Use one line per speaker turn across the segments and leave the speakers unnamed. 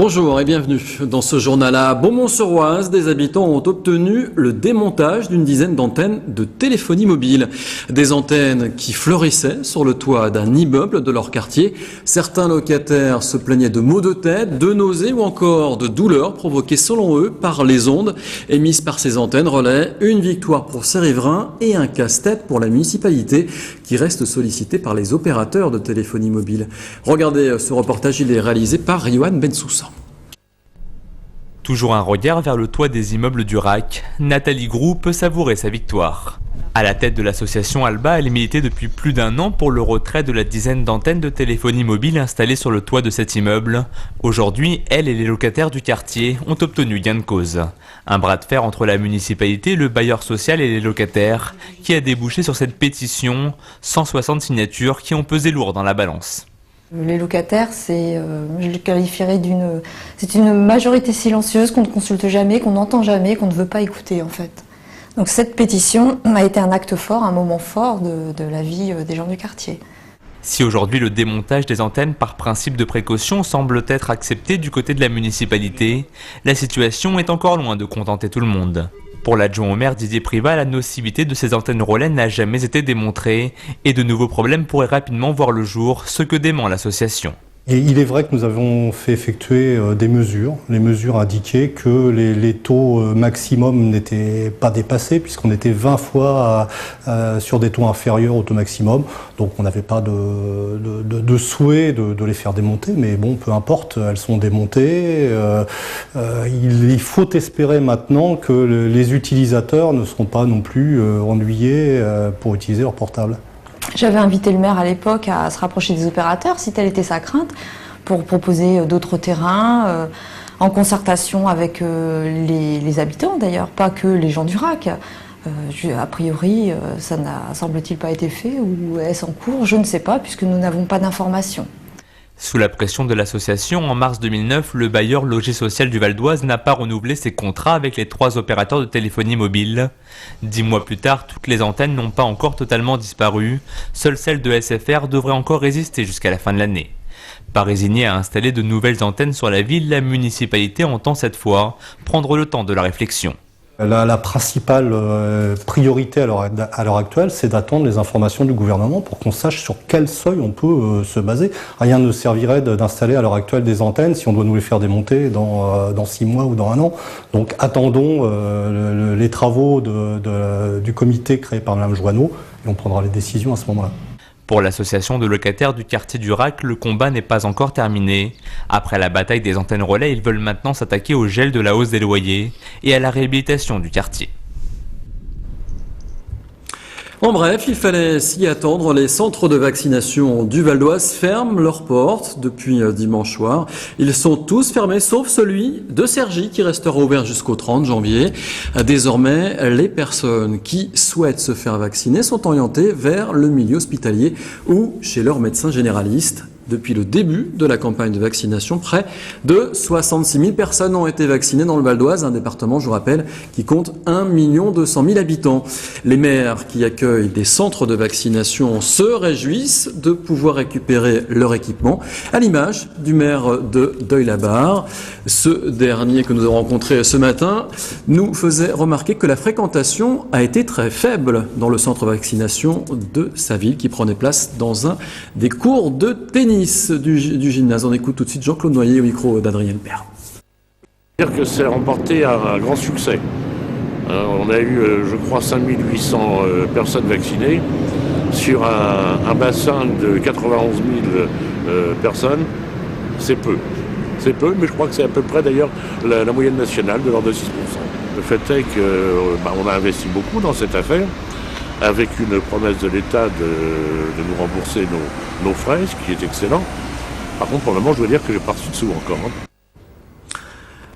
Bonjour et bienvenue. Dans ce journal à Beaumont-sur-Oise, des habitants ont obtenu le démontage d'une dizaine d'antennes de téléphonie mobile. Des antennes qui fleurissaient sur le toit d'un immeuble de leur quartier. Certains locataires se plaignaient de maux de tête, de nausées ou encore de douleurs provoquées selon eux par les ondes émises par ces antennes relais. Une victoire pour ces riverains et un casse-tête pour la municipalité qui reste sollicitée par les opérateurs de téléphonie mobile. Regardez ce reportage, il est réalisé par Yohan Bensoussa.
Toujours un regard vers le toit des immeubles du RAC, Nathalie Groux peut savourer sa victoire. À la tête de l'association Alba, elle militait depuis plus d'1 an pour le retrait de la dizaine d'antennes de téléphonie mobile installées sur le toit de cet immeuble. Aujourd'hui, elle et les locataires du quartier ont obtenu gain de cause. Un bras de fer entre la municipalité, le bailleur social et les locataires, qui a débouché sur cette pétition, 160 signatures qui ont pesé lourd dans la balance.
Les locataires, je les qualifierais c'est une majorité silencieuse qu'on ne consulte jamais, qu'on n'entend jamais, qu'on ne veut pas écouter en fait. Donc cette pétition a été un acte fort, un moment fort de la vie des gens du quartier.
Si aujourd'hui le démontage des antennes par principe de précaution semble être accepté du côté de la municipalité, la situation est encore loin de contenter tout le monde. Pour l'adjoint au maire Didier Privat, la nocivité de ces antennes relais n'a jamais été démontrée et de nouveaux problèmes pourraient rapidement voir le jour, ce que dément l'association.
Et il est vrai que nous avons fait effectuer des mesures. Les mesures indiquaient que les taux maximum n'étaient pas dépassés puisqu'on était 20 fois sur des taux inférieurs au taux maximum. Donc on n'avait pas de souhait de les faire démonter, mais bon, peu importe, elles sont démontées. Il faut espérer maintenant que les utilisateurs ne seront pas non plus ennuyés pour utiliser leur portable.
J'avais invité le maire à l'époque à se rapprocher des opérateurs, si telle était sa crainte, pour proposer d'autres terrains, en concertation avec les habitants d'ailleurs, pas que les gens du RAC. A priori, ça n'a, semble-t-il, pas été fait, ou est-ce en cours, je ne sais pas, puisque nous n'avons pas d'informations.
Sous la pression de l'association, en mars 2009, le bailleur Logis Social du Val d'Oise n'a pas renouvelé ses contrats avec les 3 opérateurs de téléphonie mobile. 10 mois plus tard, toutes les antennes n'ont pas encore totalement disparu. Seule celle de SFR devrait encore résister jusqu'à la fin de l'année. Pas résignée à installer de nouvelles antennes sur la ville, la municipalité entend cette fois prendre le temps de la réflexion.
La principale priorité à l'heure actuelle, c'est d'attendre les informations du gouvernement pour qu'on sache sur quel seuil on peut se baser. Rien ne servirait d'installer à l'heure actuelle des antennes si on doit nous les faire démonter dans 6 mois ou dans 1 an. Donc attendons les travaux du comité créé par Mme Joanneau et on prendra les décisions à ce moment-là.
Pour l'association de locataires du quartier du RAC, le combat n'est pas encore terminé. Après la bataille des antennes relais, ils veulent maintenant s'attaquer au gel de la hausse des loyers et à la réhabilitation du quartier.
En bref, il fallait s'y attendre. Les centres de vaccination du Val d'Oise ferment leurs portes depuis dimanche soir. Ils sont tous fermés, sauf celui de Cergy qui restera ouvert jusqu'au 30 janvier. Désormais, les personnes qui souhaitent se faire vacciner sont orientées vers le milieu hospitalier ou chez leur médecin généraliste. Depuis le début de la campagne de vaccination, près de 66 000 personnes ont été vaccinées dans le Val d'Oise, un département, je vous rappelle, qui compte 1 200 000 habitants. Les maires qui accueillent des centres de vaccination se réjouissent de pouvoir récupérer leur équipement, à l'image du maire de Deuil-la-Barre. Ce dernier que nous avons rencontré ce matin nous faisait remarquer que la fréquentation a été très faible dans le centre de vaccination de sa ville, qui prenait place dans un des cours de tennis du gymnase. On écoute tout de suite Jean-Claude Noyer au micro d'Adrien Père.
Dire que c'est remporté un grand succès. On a eu, je crois, 5800 personnes vaccinées sur un bassin de 91 000 personnes. C'est peu. C'est peu, mais je crois que c'est à peu près d'ailleurs la moyenne nationale de l'ordre de 6%. Le fait est qu'on a investi beaucoup dans cette affaire, avec une promesse de l'État de nous rembourser nos frais, ce qui est excellent. Par contre, pour le moment, je dois dire que j'ai pas reçu de sous encore.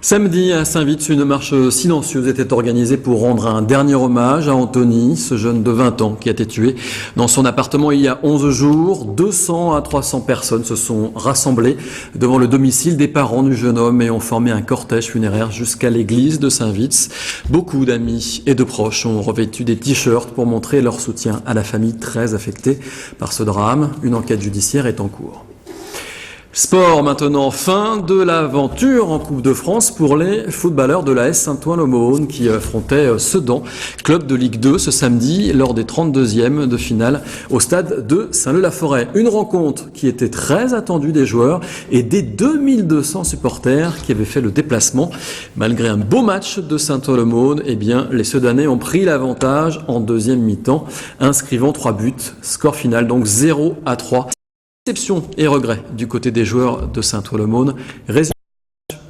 Samedi, à Saint-Vith, une marche silencieuse était organisée pour rendre un dernier hommage à Anthony, ce jeune de 20 ans qui a été tué dans son appartement il y a 11 jours. 200 à 300 personnes se sont rassemblées devant le domicile des parents du jeune homme et ont formé un cortège funéraire jusqu'à l'église de Saint-Vith. Beaucoup d'amis et de proches ont revêtu des t-shirts pour montrer leur soutien à la famille très affectée par ce drame. Une enquête judiciaire est en cours. Sport maintenant, fin de l'aventure en Coupe de France pour les footballeurs de l'AS Saint-Ouen-l'Aumône qui affrontaient Sedan, club de Ligue 2 ce samedi lors des 32e de finale au stade de Saint-Leu-la-Forêt. Une rencontre qui était très attendue des joueurs et des 2200 supporters qui avaient fait le déplacement. Malgré un beau match de Saint-Ouen-l'Aumône, eh bien, les Sedanais ont pris l'avantage en deuxième mi-temps, inscrivant 3 buts. Score final donc 0-3. Déception et regret du côté des joueurs de Saint-Ouen-l'Aumône. Résultat,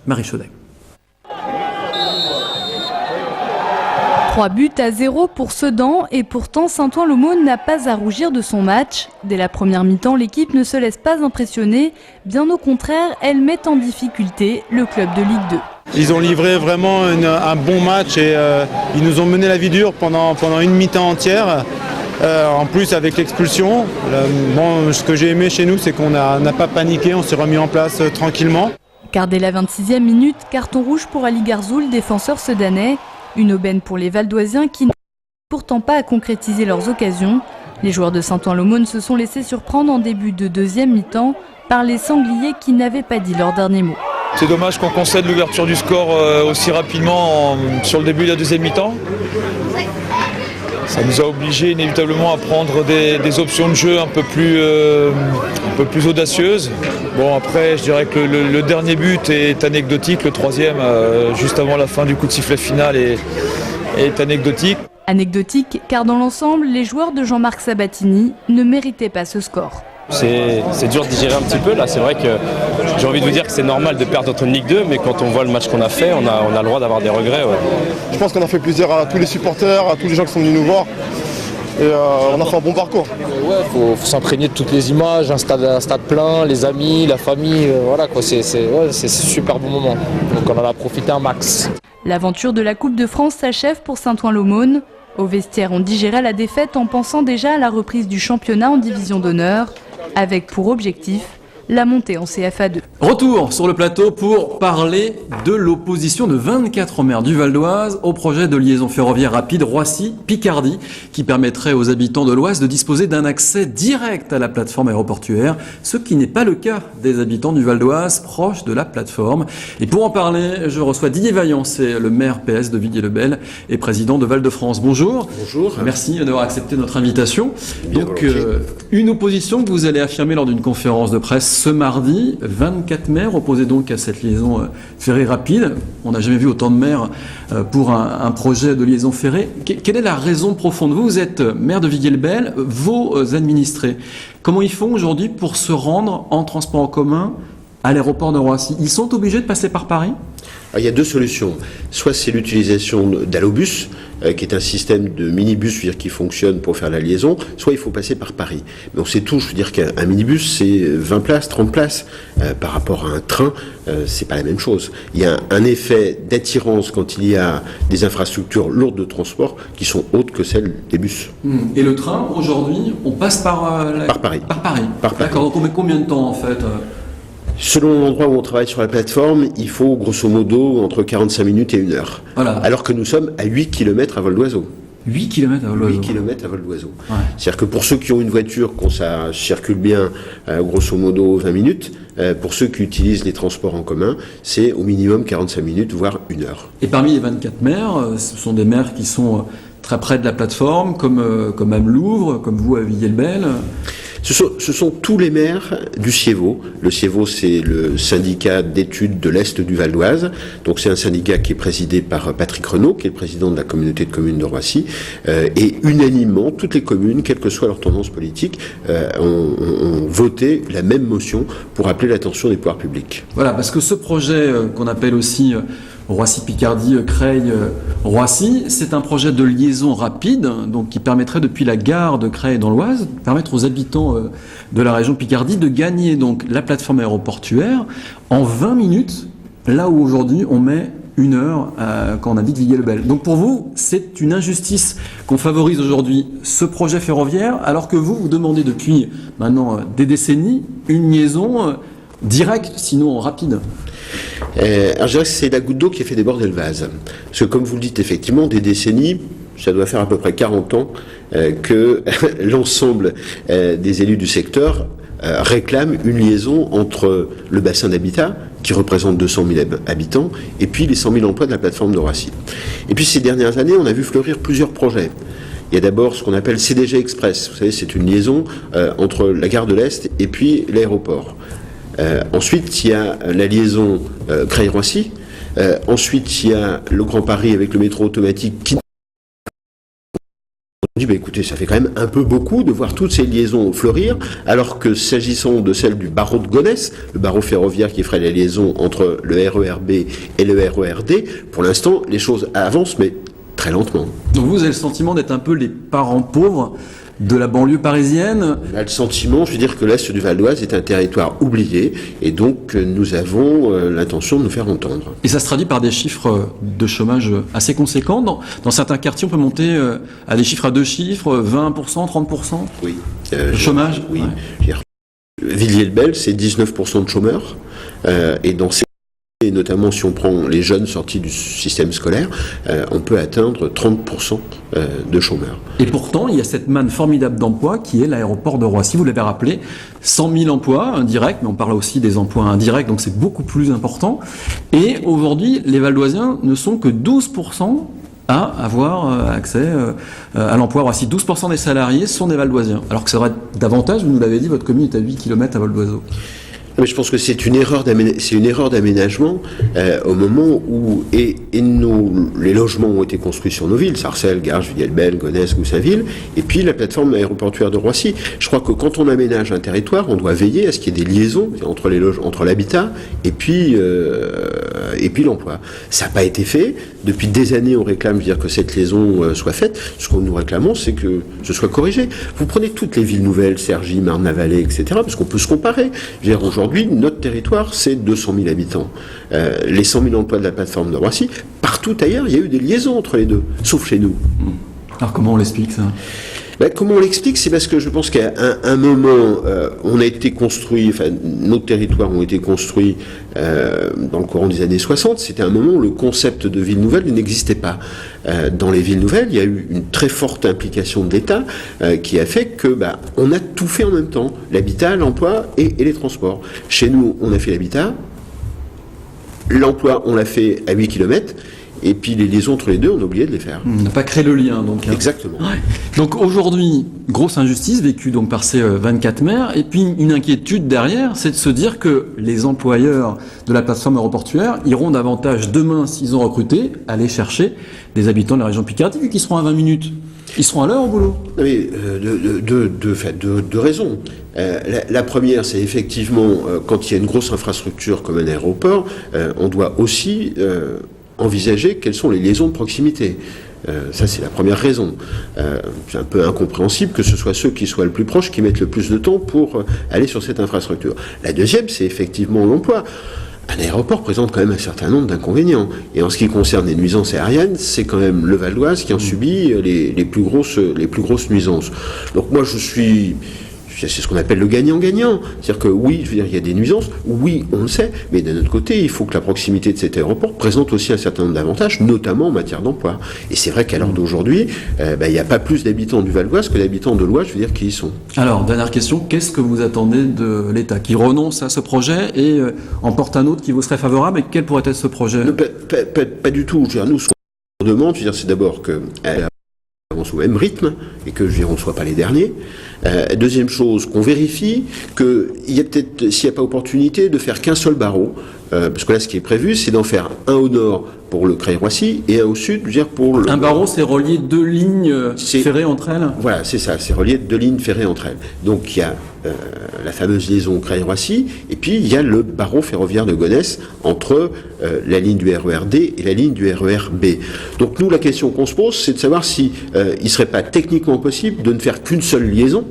Marie Chaudet.
3-0 pour Sedan et pourtant Saint-Ouen-l'Aumône n'a pas à rougir de son match. Dès la première mi-temps, l'équipe ne se laisse pas impressionner. Bien au contraire, elle met en difficulté le club de Ligue 2.
Ils ont livré vraiment un bon match et ils nous ont mené la vie dure pendant une mi-temps entière. En plus avec l'expulsion, ce que j'ai aimé chez nous c'est qu'on n'a pas paniqué, on s'est remis en place tranquillement.
Car dès la 26e minute, carton rouge pour Ali Garzoul, défenseur sedanais. Une aubaine pour les Valdoisiens qui n'ont pourtant pas à concrétiser leurs occasions. Les joueurs de Saint-Ouen-l'Aumône se sont laissés surprendre en début de deuxième mi-temps par les Sangliers qui n'avaient pas dit leur dernier mot.
C'est dommage qu'on concède l'ouverture du score aussi rapidement sur le début de la deuxième mi-temps. Ça nous a obligés inévitablement à prendre des options de jeu un peu plus audacieuses. Bon après je dirais que le dernier but est anecdotique, le troisième juste avant la fin du coup de sifflet final est anecdotique.
Anecdotique car dans l'ensemble, les joueurs de Jean-Marc Sabatini ne méritaient pas ce score.
C'est dur de digérer un petit peu là, c'est vrai que j'ai envie de vous dire que c'est normal de perdre contre une Ligue 2, mais quand on voit le match qu'on a fait, on a le droit d'avoir des regrets. Ouais.
Je pense qu'on a fait plaisir à tous les supporters, à tous les gens qui sont venus nous voir et on a fait un bon parcours.
Ouais, faut s'imprégner de toutes les images, un stade plein, les amis, la famille, voilà quoi, c'est un super bon moment, donc on en a profité un max.
L'aventure de la Coupe de France s'achève pour Saint-Ouen-l'Aumône. Au vestiaire, on digérait la défaite en pensant déjà à la reprise du championnat en division d'honneur, avec pour objectif la montée en CFA2.
Retour sur le plateau pour parler de l'opposition de 24 maires du Val d'Oise au projet de liaison ferroviaire rapide Roissy-Picardie qui permettrait aux habitants de l'Oise de disposer d'un accès direct à la plateforme aéroportuaire, ce qui n'est pas le cas des habitants du Val d'Oise proches de la plateforme. Et pour en parler, je reçois Didier Vaillant, c'est le maire PS de Villiers-le-Bel et président de Val-de-France. Bonjour.
Bonjour.
Merci d'avoir accepté notre invitation. Donc, une opposition que vous allez affirmer lors d'une conférence de presse ce mardi. 24 maires opposés donc à cette liaison ferrée rapide. On n'a jamais vu autant de maires pour un projet de liaison ferrée. Quelle est la raison profonde ? Vous êtes maire de Villiers-le-Bel, vos administrés, comment ils font aujourd'hui pour se rendre en transport en commun à l'aéroport de Roissy ? Ils sont obligés de passer par Paris ?
Alors, il y a deux solutions. Soit c'est l'utilisation d'Allobus, qui est un système de minibus qui fonctionne pour faire la liaison, soit il faut passer par Paris. Mais on sait tous, je veux dire qu'un minibus, c'est 20 places, 30 places. Par rapport à un train, c'est pas la même chose. Il y a un effet d'attirance quand il y a des infrastructures lourdes de transport qui sont autres que celles des bus.
Et le train, aujourd'hui, on passe par
Paris.
Par Paris.
Par Paris.
D'accord, donc on met combien de temps en fait ?
Selon l'endroit où on travaille sur la plateforme, il faut grosso modo entre 45 minutes et 1 heure.
Voilà.
Alors que nous sommes à 8 km à vol d'oiseau.
8 km à vol d'oiseau.
8 km à vol d'oiseau.
Ouais.
C'est-à-dire que pour ceux qui ont une voiture, quand ça circule bien, grosso modo 20 minutes, pour ceux qui utilisent les transports en commun, c'est au minimum 45 minutes, voire 1 heure.
Et parmi les 24 maires, ce sont des maires qui sont très près de la plateforme, comme Amelouvre, comme vous à Villiers-le-Bel.
Ce sont tous les maires du CIEVO. Le CIEVO, c'est le syndicat d'études de l'Est du Val d'Oise. Donc c'est un syndicat qui est présidé par Patrick Renaud, qui est le président de la communauté de communes de Roissy. Et unanimement, toutes les communes, quelle que soit leur tendance politique, ont voté la même motion pour appeler l'attention des pouvoirs publics.
Voilà, parce que ce projet qu'on appelle aussi Roissy-Picardie, Creil-Roissy, c'est un projet de liaison rapide, donc qui permettrait depuis la gare de Creil dans l'Oise, permettre aux habitants de la région Picardie de gagner donc la plateforme aéroportuaire en 20 minutes, là où aujourd'hui on met 1 heure quand on habite Villiers-le-Bel. Donc pour vous, c'est une injustice qu'on favorise aujourd'hui ce projet ferroviaire, alors que vous demandez depuis maintenant des décennies une liaison directe, sinon rapide.
Alors je dirais que c'est la goutte d'eau qui a fait déborder le vase. Parce que comme vous le dites, effectivement, des décennies, ça doit faire à peu près 40 ans que l'ensemble des élus du secteur réclame une liaison entre le bassin d'habitat, qui représente 200 000 habitants, et puis les 100 000 emplois de la plateforme de Roissy. Et puis ces dernières années, on a vu fleurir plusieurs projets. Il y a d'abord ce qu'on appelle CDG Express. Vous savez, c'est une liaison entre la gare de l'Est et puis l'aéroport. Ensuite, il y a la liaison Creil-Roissy. Ensuite, il y a le Grand Paris avec le métro automatique qui... On dit, écoutez, ça fait quand même un peu beaucoup de voir toutes ces liaisons fleurir, alors que s'agissant de celle du barreau de Gonesse, le barreau ferroviaire qui ferait la liaison entre le RER B et le RER D, pour l'instant, les choses avancent, mais très lentement.
Donc vous avez le sentiment d'être un peu les parents pauvres de la banlieue parisienne?
On a le sentiment, je veux dire, que l'Est du Val d'Oise est un territoire oublié, et donc nous avons l'intention de nous faire entendre.
Et ça se traduit par des chiffres de chômage assez conséquents. Dans certains quartiers, on peut monter à des chiffres à 2 chiffres, 20%, 30%.
Oui.
Le chômage.
Oui.
Ouais.
Villiers-le-Bel, c'est 19% de chômeurs, et dans ces... Et notamment si on prend les jeunes sortis du système scolaire, on peut atteindre 30% de chômeurs.
Et pourtant, il y a cette manne formidable d'emplois qui est l'aéroport de Roissy. Vous l'avez rappelé, 100 000 emplois indirects, mais on parle aussi des emplois indirects, donc c'est beaucoup plus important. Et aujourd'hui, les Valdoisiens ne sont que 12% à avoir accès à l'emploi à Roissy. 12% des salariés sont des Valdoisiens. Alors que ça aurait davantage, vous nous l'avez dit, votre commune est à 8 km à vol d'oiseau.
Mais je pense que c'est une erreur d'aménagement au moment où les logements ont été construits sur nos villes, Sarcelles, Garches, Villiers-le-Bel, Gonesse, Goussainville, et puis la plateforme aéroportuaire de Roissy. Je crois que quand on aménage un territoire, on doit veiller à ce qu'il y ait des liaisons entre l'habitat et puis l'emploi. Ça n'a pas été fait. Depuis des années, on réclame que cette liaison soit faite. Ce que nous réclamons, c'est que ce soit corrigé. Vous prenez toutes les villes nouvelles, Cergy, Marne-la-Vallée, etc., parce qu'on peut se comparer. Aujourd'hui, notre territoire, c'est 200 000 habitants. Les 100 000 emplois de la plateforme de Roissy, partout ailleurs, il y a eu des liaisons entre les deux, sauf chez nous.
Alors comment on l'explique ça ?
Comment on l'explique ? C'est parce que je pense qu'à un moment, on a été construit, nos territoires ont été construits dans le courant des années 60. C'était un moment où le concept de ville nouvelle n'existait pas. Dans les villes nouvelles, il y a eu une très forte implication de l'État qui a fait que on a tout fait en même temps, l'habitat, l'emploi et les transports. Chez nous, on a fait l'habitat, l'emploi, on l'a fait à 8 km. Et puis les liaisons entre les deux, on a oublié de les faire.
On n'a pas créé le lien, donc.
Exactement.
Ouais. Donc aujourd'hui, grosse injustice vécue donc par ces 24 maires, et puis une inquiétude derrière, c'est de se dire que les employeurs de la plateforme aéroportuaire iront davantage demain, s'ils ont recruté, aller chercher des habitants de la région Picardie, vu qu'ils seront à 20 minutes. Ils seront à l'heure au boulot.
Oui, deux raisons. La première, c'est effectivement, quand il y a une grosse infrastructure comme un aéroport, on doit aussi envisager quelles sont les liaisons de proximité. Ça, c'est la première raison. C'est un peu incompréhensible que ce soit ceux qui soient le plus proches qui mettent le plus de temps pour aller sur cette infrastructure. La deuxième, c'est effectivement l'emploi. Un aéroport présente quand même un certain nombre d'inconvénients. Et en ce qui concerne les nuisances aériennes, c'est quand même le Val d'Oise qui en subit les plus grosses nuisances. Donc moi, c'est ce qu'on appelle le gagnant-gagnant. C'est-à-dire que oui, je veux dire, il y a des nuisances, oui, on le sait, mais d'un autre côté, il faut que la proximité de cet aéroport présente aussi un certain nombre d'avantages, notamment en matière d'emploi. Et c'est vrai qu'à l'heure d'aujourd'hui, il n'y a pas plus d'habitants du Val d'Oise que d'habitants de l'Oise, je veux dire, qui y sont.
Alors, dernière question, qu'est-ce que vous attendez de l'État qui renonce à ce projet et en porte un autre qui vous serait favorable, et quel pourrait être ce projet ?
Pas du tout. Je veux dire, nous, ce qu'on demande, c'est d'abord que avance au même rythme et que on ne soit pas les derniers. Deuxième chose, qu'on vérifie qu'il y a peut-être, s'il n'y a pas opportunité, de faire qu'un seul barreau, parce que là, ce qui est prévu, c'est d'en faire un au nord pour le Creil-Roissy et un au sud, je veux dire, pour le...
Un barreau, c'est relier 2 lignes ferrées entre elles ? Voilà,
c'est ça, c'est relier 2 lignes ferrées entre elles. Donc il y a la fameuse liaison Creil-Roissy, et puis il y a le barreau ferroviaire de Gonesse entre la ligne du RER D et la ligne du RER B. Donc nous, la question qu'on se pose, c'est de savoir si il ne serait pas techniquement possible de ne faire qu'une seule liaison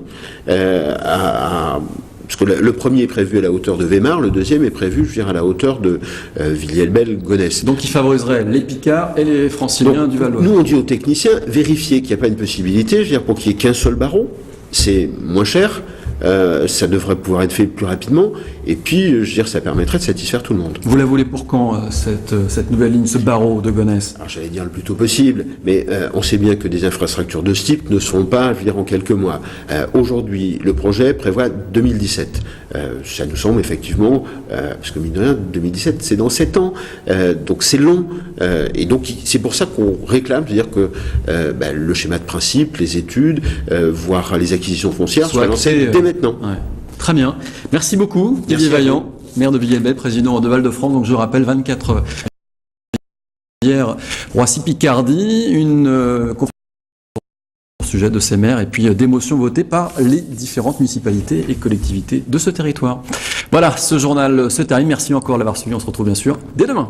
parce que le premier est prévu à la hauteur de Weimar, le deuxième est prévu, je veux dire, à la hauteur de Villiers-le-Bel-Gonesse.
Donc il favoriserait les Picards et les Franciliens du Val d'Oise.
Nous, on dit aux techniciens, vérifiez qu'il n'y a pas une possibilité, je veux dire, pour qu'il n'y ait qu'un seul barreau, c'est moins cher, ça devrait pouvoir être fait plus rapidement. Et puis, je veux dire, ça permettrait de satisfaire tout le monde.
Vous la voulez pour quand, cette nouvelle ligne, ce barreau de Gonesse?
Alors, j'allais dire le plus tôt possible, mais on sait bien que des infrastructures de ce type ne seront pas, je veux dire, en quelques mois. Aujourd'hui, le projet prévoit 2017. Ça nous semble effectivement, parce que mine de rien, 2017, c'est dans 7 ans, donc c'est long. Et donc, c'est pour ça qu'on réclame, c'est-à-dire que le schéma de principe, les études, voire les acquisitions foncières soient lancées dès maintenant.
Ouais. Très bien. Merci beaucoup, Didier Vaillant, maire de Villiers-le-Bel, président de Val-de-France. Donc je rappelle, 24 hier, Roissy-Picardie, une conférence au sujet de ces maires et puis des motions votées par les différentes municipalités et collectivités de ce territoire. Voilà, ce journal se termine. Merci encore de l'avoir suivi. On se retrouve bien sûr dès demain.